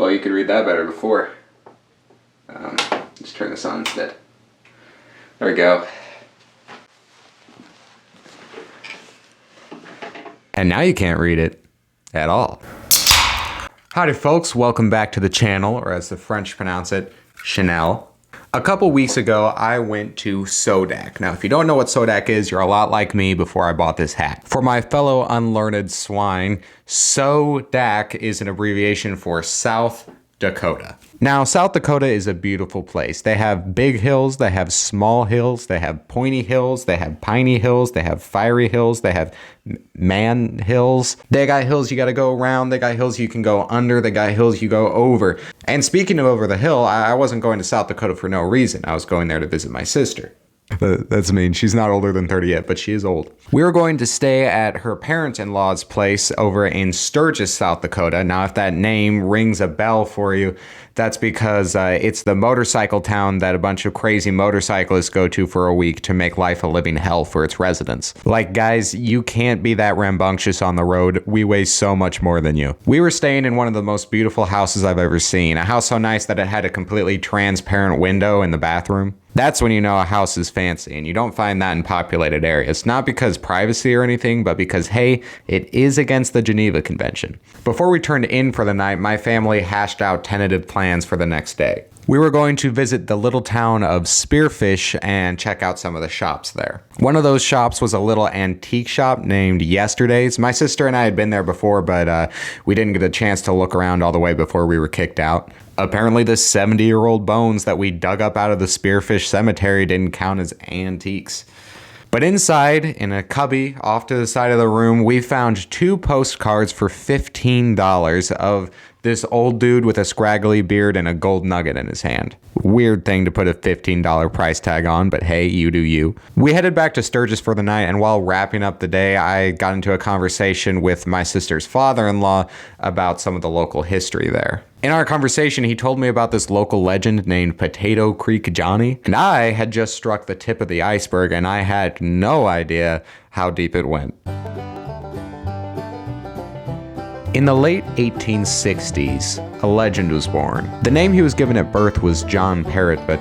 Well, you could read that better before. Let's turn this on instead. There we go. And now you can't read it at all. Howdy folks, welcome back to the channel, or as the French pronounce it, Chanel. A couple weeks ago, I went to Sodak. Now, if you don't know what Sodak is, you're a lot like me before I bought this hat. For my fellow unlearned swine, Sodak is an abbreviation for South Dakota. Now, South Dakota is a beautiful place. They have big hills, they have small hills, they have pointy hills, they have piney hills, they have fiery hills, they have man hills. They got hills you gotta go around, they got hills you can go under, they got hills you go over. And speaking of over the hill, I wasn't going to South Dakota for no reason. I was going there to visit my sister. That's mean. She's not older than 30 yet, but she is old. We were going to stay at her parent-in-law's place over in Sturgis, South Dakota. Now, if that name rings a bell for you, that's because it's the motorcycle town that a bunch of crazy motorcyclists go to for a week to make life a living hell for its residents. Like, guys, you can't be that rambunctious on the road. We weigh so much more than you. We were staying in one of the most beautiful houses I've ever seen. A house so nice that it had a completely transparent window in the bathroom. That's when you know a house is fancy, and you don't find that in populated areas. Not because privacy or anything, but because, hey, it is against the Geneva Convention. Before we turned in for the night, my family hashed out tentative plans for the next day. We were going to visit the little town of Spearfish and check out some of the shops there. One of those shops was a little antique shop named Yesterday's. My sister and I had been there before, but we didn't get a chance to look around all the way before we were kicked out. Apparently the 70-year-old bones that we dug up out of the Spearfish Cemetery didn't count as antiques. But inside, in a cubby off to the side of the room, we found 2 postcards for $15 of this old dude with a scraggly beard and a gold nugget in his hand. Weird thing to put a $15 price tag on, but hey, you do you. We headed back to Sturgis for the night, and while wrapping up the day, I got into a conversation with my sister's father-in-law about some of the local history there. In our conversation, he told me about this local legend named Potato Creek Johnny, and I had just struck the tip of the iceberg, and I had no idea how deep it went. In the late 1860s, a legend was born. The name he was given at birth was John Parrott, but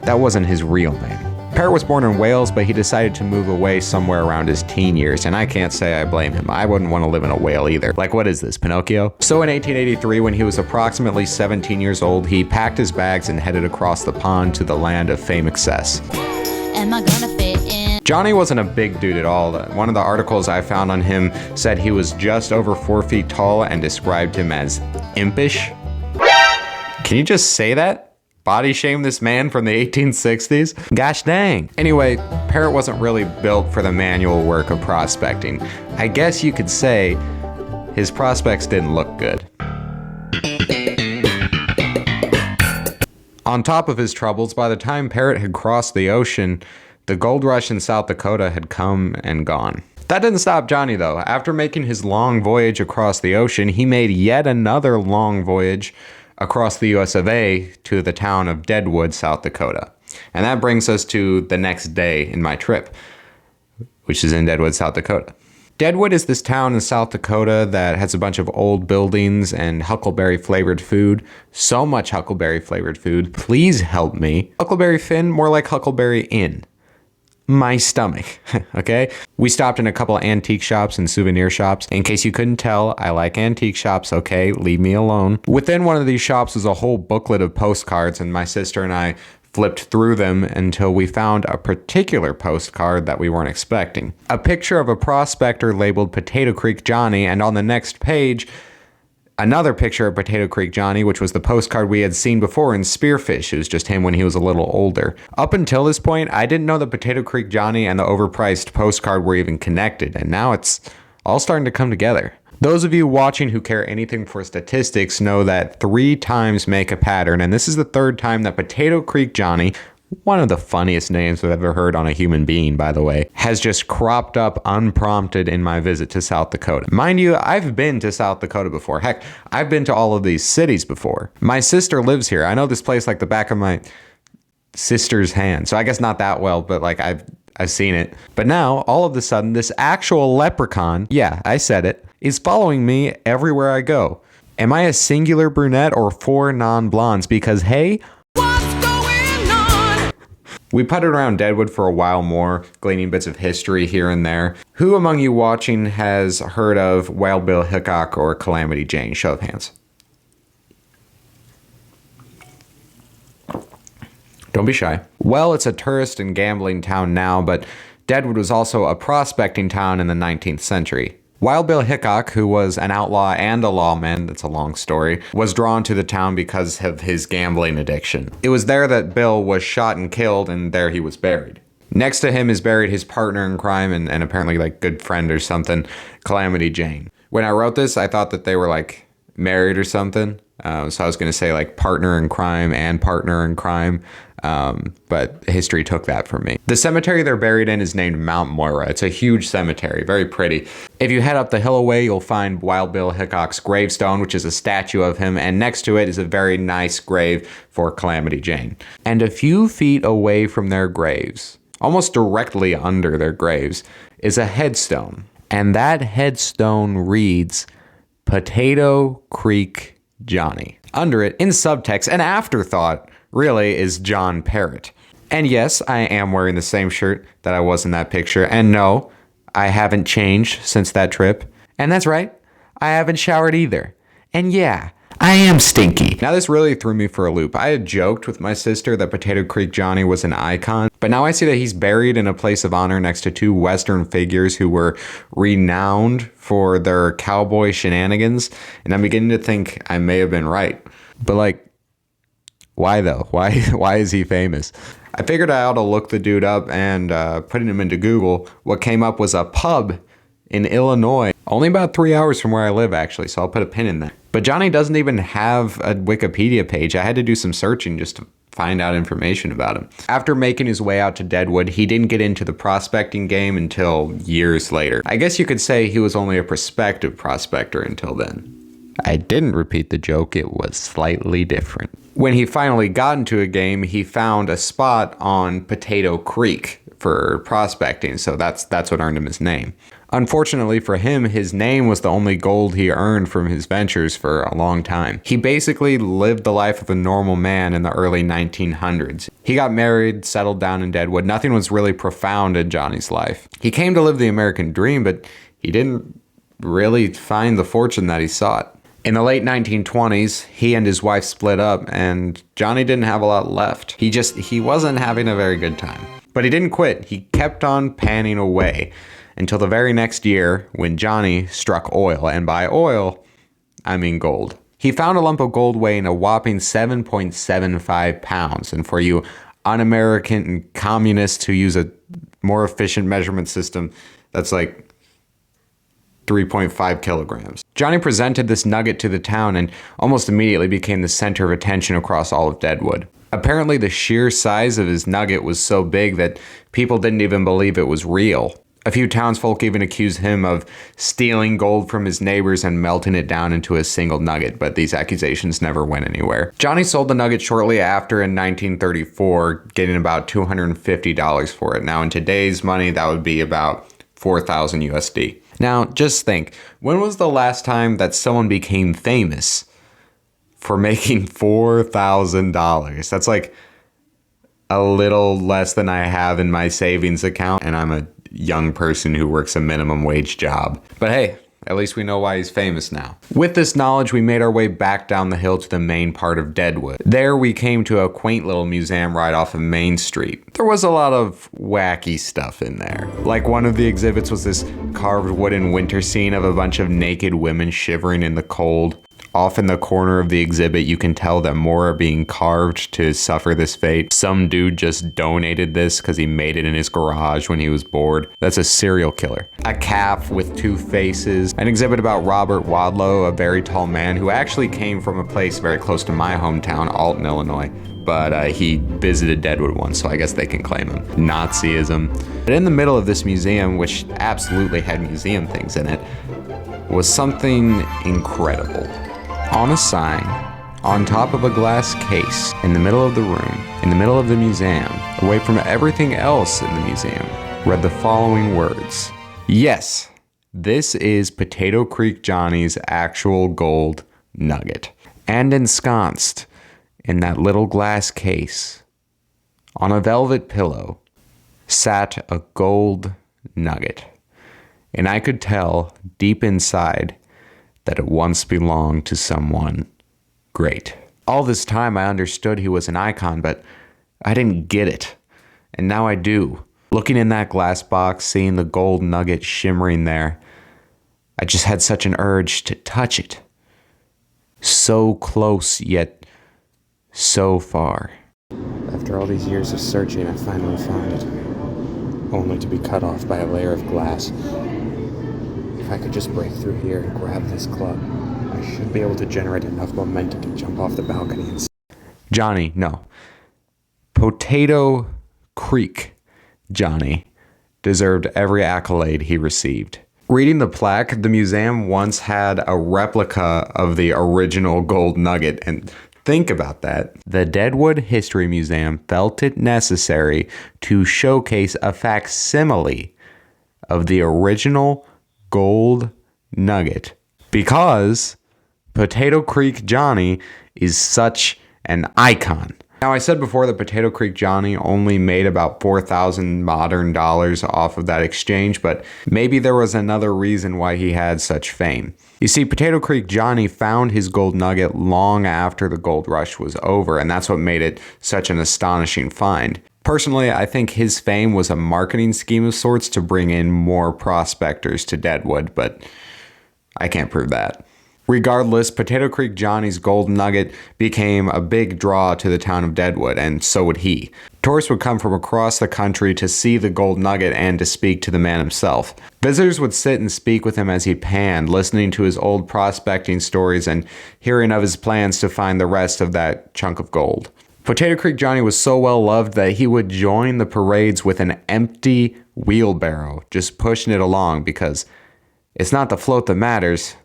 that wasn't his real name. Parrott was born in Wales, but he decided to move away somewhere around his teen years, and I can't say I blame him. I wouldn't want to live in a whale either. Like, what is this, Pinocchio? So in 1883, when he was approximately 17 years old, he packed his bags and headed across the pond to the land of fame excess. Am I gonna fit in? Johnny wasn't a big dude at all. One of the articles I found on him said he was just over 4 feet tall and described him as impish. Can you just say that? Body shame this man from the 1860s? Gosh dang. Anyway, Parrott wasn't really built for the manual work of prospecting. I guess you could say his prospects didn't look good. On top of his troubles, by the time Parrott had crossed the ocean, the gold rush in South Dakota had come and gone. That didn't stop Johnny though. After making his long voyage across the ocean, he made yet another long voyage across the US of A to the town of Deadwood, South Dakota. And that brings us to the next day in my trip, which is in Deadwood, South Dakota. Deadwood is this town in South Dakota that has a bunch of old buildings and huckleberry flavored food. So much huckleberry flavored food. Please help me. Huckleberry Finn, more like Huckleberry Inn. My stomach, okay? We stopped in a couple antique shops and souvenir shops. In case you couldn't tell, I like antique shops, okay? Leave me alone. Within one of these shops was a whole booklet of postcards, and my sister and I flipped through them until we found a particular postcard that we weren't expecting. A picture of a prospector labeled Potato Creek Johnny, and on the next page, another picture of Potato Creek Johnny, which was the postcard we had seen before in Spearfish. It was just him when he was a little older. Up until this point, I didn't know that Potato Creek Johnny and the overpriced postcard were even connected, and now it's all starting to come together. Those of you watching who care anything for statistics know that 3 times make a pattern, and this is the 3rd time that Potato Creek Johnny, one of the funniest names I've ever heard on a human being, by the way, has just cropped up unprompted in my visit to South Dakota. Mind you, I've been to South Dakota before. Heck, I've been to all of these cities before. My sister lives here. I know this place like the back of my sister's hand. So I guess not that well, but like I've seen it. But now, all of a sudden, this actual leprechaun, yeah, I said it, is following me everywhere I go. Am I a singular brunette or 4 non-blondes? Because hey, what's going on? We putted around Deadwood for a while more, gleaning bits of history here and there. Who among you watching has heard of Wild Bill Hickok or Calamity Jane? Show of hands. Don't be shy. Well, it's a tourist and gambling town now, but Deadwood was also a prospecting town in the 19th century. Wild Bill Hickok, who was an outlaw and a lawman, that's a long story, was drawn to the town because of his gambling addiction. It was there that Bill was shot and killed, and there he was buried. Next to him is buried his partner in crime and apparently like good friend or something, Calamity Jane. When I wrote this, I thought that they were like married or something. So I was going to say like partner in crime and partner in crime. But history took that from me. The cemetery they're buried in is named Mount Moira. It's a huge cemetery, very pretty. If you head up the hill away, you'll find Wild Bill Hickok's gravestone, which is a statue of him, and next to it is a very nice grave for Calamity Jane. And a few feet away from their graves, almost directly under their graves, is a headstone. And that headstone reads, Potato Creek Johnny. Under it, in subtext, an afterthought, really, is John Parrott. And yes, I am wearing the same shirt that I was in that picture. And no, I haven't changed since that trip. And that's right, I haven't showered either. And yeah, I am stinky. Now this really threw me for a loop. I had joked with my sister that Potato Creek Johnny was an icon, but now I see that he's buried in a place of honor next to 2 Western figures who were renowned for their cowboy shenanigans, and I'm beginning to think I may have been right. But like, why though? Why is he famous? I figured I ought to look the dude up, and putting him into Google, what came up was a pub in Illinois, only about 3 hours from where I live actually, so I'll put a pin in that. But Johnny doesn't even have a Wikipedia page. I had to do some searching just to find out information about him. After making his way out to Deadwood, he didn't get into the prospecting game until years later. I guess you could say he was only a prospective prospector until then. I didn't repeat the joke, it was slightly different. When he finally got into a game, he found a spot on Potato Creek for prospecting, so that's what earned him his name. Unfortunately for him, his name was the only gold he earned from his ventures for a long time. He basically lived the life of a normal man in the early 1900s. He got married, settled down in Deadwood. Nothing was really profound in Johnny's life. He came to live the American dream, but he didn't really find the fortune that he sought. In the late 1920s, he and his wife split up, and Johnny didn't have a lot left. He wasn't having a very good time. But he didn't quit. He kept on panning away until the very next year when Johnny struck oil, and by oil, I mean gold. He found a lump of gold weighing a whopping 7.75 pounds, and for you un-American and communists who use a more efficient measurement system, that's like 3.5 kilograms. Johnny presented this nugget to the town and almost immediately became the center of attention across all of Deadwood. Apparently, the sheer size of his nugget was so big that people didn't even believe it was real. A few townsfolk even accused him of stealing gold from his neighbors and melting it down into a single nugget, but these accusations never went anywhere. Johnny sold the nugget shortly after in 1934, getting about $250 for it. Now, in today's money, that would be about 4,000 USD. Now, just think, when was the last time that someone became famous for making $4,000? That's like a little less than I have in my savings account, and I'm a young person who works a minimum wage job. But hey, at least we know why he's famous now. With this knowledge, we made our way back down the hill to the main part of Deadwood. There we came to a quaint little museum right off of Main Street. There was a lot of wacky stuff in there. Like one of the exhibits was this carved wooden winter scene of a bunch of naked women shivering in the cold. Off in the corner of the exhibit, you can tell that more are being carved to suffer this fate. Some dude just donated this because he made it in his garage when he was bored. That's a serial killer. A calf with 2 faces. An exhibit about Robert Wadlow, a very tall man who actually came from a place very close to my hometown, Alton, Illinois. But he visited Deadwood once, so I guess they can claim him. Nazism. But in the middle of this museum, which absolutely had museum things in it, was something incredible. On a sign, on top of a glass case, in the middle of the room, in the middle of the museum, away from everything else in the museum, read the following words. Yes, this is Potato Creek Johnny's actual gold nugget. And ensconced in that little glass case, on a velvet pillow, sat a gold nugget. And I could tell deep inside that it once belonged to someone great. All this time I understood he was an icon, but I didn't get it. And now I do. Looking in that glass box, seeing the gold nugget shimmering there, I just had such an urge to touch it. So close, yet so far. After all these years of searching, I finally found it, only to be cut off by a layer of glass. If I could just break through here and grab this club, I should be able to generate enough momentum to jump off the balcony and... Johnny, no. Potato Creek Johnny deserved every accolade he received. Reading the plaque, the museum once had a replica of the original gold nugget, and think about that. The Deadwood History Museum felt it necessary to showcase a facsimile of the original gold nugget because Potato Creek Johnny is such an icon. Now, I said before that Potato Creek Johnny only made about 4,000 modern dollars off of that exchange, but maybe there was another reason why he had such fame. You see, Potato Creek Johnny found his gold nugget long after the gold rush was over, and that's what made it such an astonishing find. Personally, I think his fame was a marketing scheme of sorts to bring in more prospectors to Deadwood, but I can't prove that. Regardless, Potato Creek Johnny's gold nugget became a big draw to the town of Deadwood, and so would he. Tourists would come from across the country to see the gold nugget and to speak to the man himself. Visitors would sit and speak with him as he panned, listening to his old prospecting stories and hearing of his plans to find the rest of that chunk of gold. Potato Creek Johnny was so well loved that he would join the parades with an empty wheelbarrow, just pushing it along because it's not the float that matters.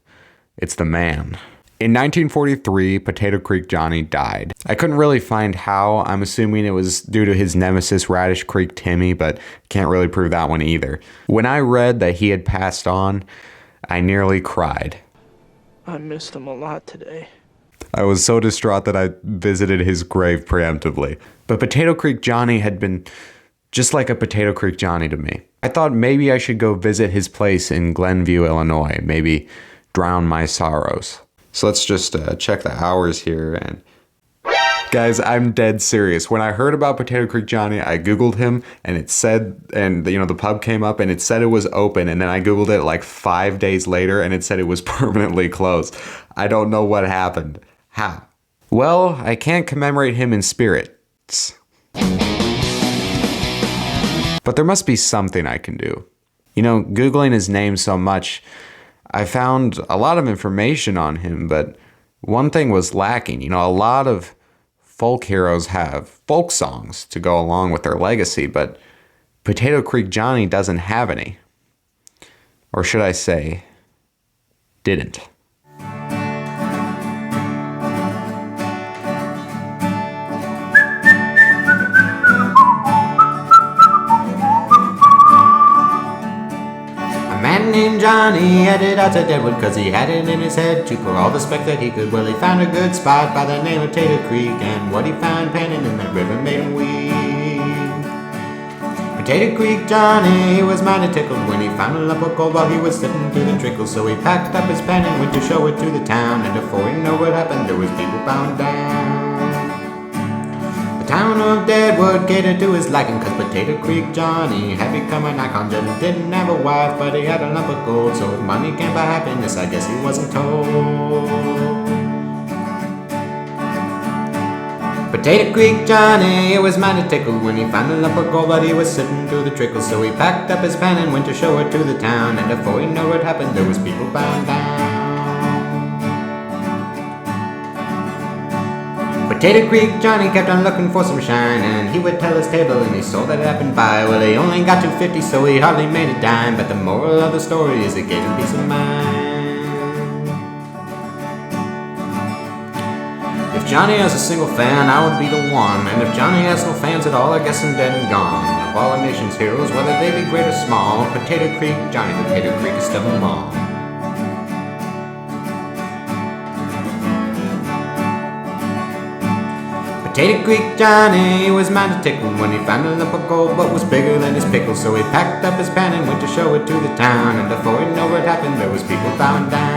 It's the man. In 1943, Potato Creek Johnny died. I couldn't really find how. I'm assuming it was due to his nemesis Radish Creek Timmy, but can't really prove that one either. When I read that he had passed on, I nearly cried. I missed him a lot today. I was so distraught that I visited his grave preemptively. But Potato Creek Johnny had been just like a Potato Creek Johnny to me. I thought maybe I should go visit his place in Glenview, Illinois. Maybe drown my sorrows. So let's just check the hours here. And guys, I'm dead serious. When I heard about Potato Creek Johnny, I Googled him and it said, and the pub came up and it said it was open. And then I Googled it like 5 days later and it said it was permanently closed. I don't know what happened. How? Well, I can't commemorate him in spirits. But there must be something I can do. Googling his name so much, I found a lot of information on him, but one thing was lacking. A lot of folk heroes have folk songs to go along with their legacy, but Potato Creek Johnny doesn't have any. Or should I say, didn't. Named Johnny headed out to Deadwood cause he had it in his head to pour all the spec that he could. Well, he found a good spot by the name of Potato Creek, and what he found panning in that river made him weep. Potato Creek Johnny was mighty tickled when he found a lump of gold while he was sitting through the trickle. So he packed up his pen and went to show it to the town, and before he knew what happened, there was people bound down. The town of Deadwood catered to his liking cause Potato Creek Johnny had become an icon. Just didn't have a wife, but he had a lump of gold. So if money can't buy happiness, I guess he wasn't told. Potato Creek Johnny was mighty tickled when he found a lump of gold, but he was sitting through the trickle. So he packed up his pen and went to show it to the town, and before he knew what happened, there was people bound down. Potato Creek Johnny kept on looking for some shine, and he would tell his table and he sold that happened by. Well, he only got $2.50, so he hardly made a dime, but the moral of the story is it gave him peace of mind. If Johnny has a single fan, I would be the one, and if Johnny has no fans at all, I guess I'm dead and gone. Of all our nation's heroes, whether they be great or small, Potato Creek Johnny, the Potato Creekest of them all. Potato Creek Johnny was mad to tickle when he found a lump of gold but was bigger than his pickle. So he packed up his pan and went to show it to the town. And before he knew what happened, there was people bowing down.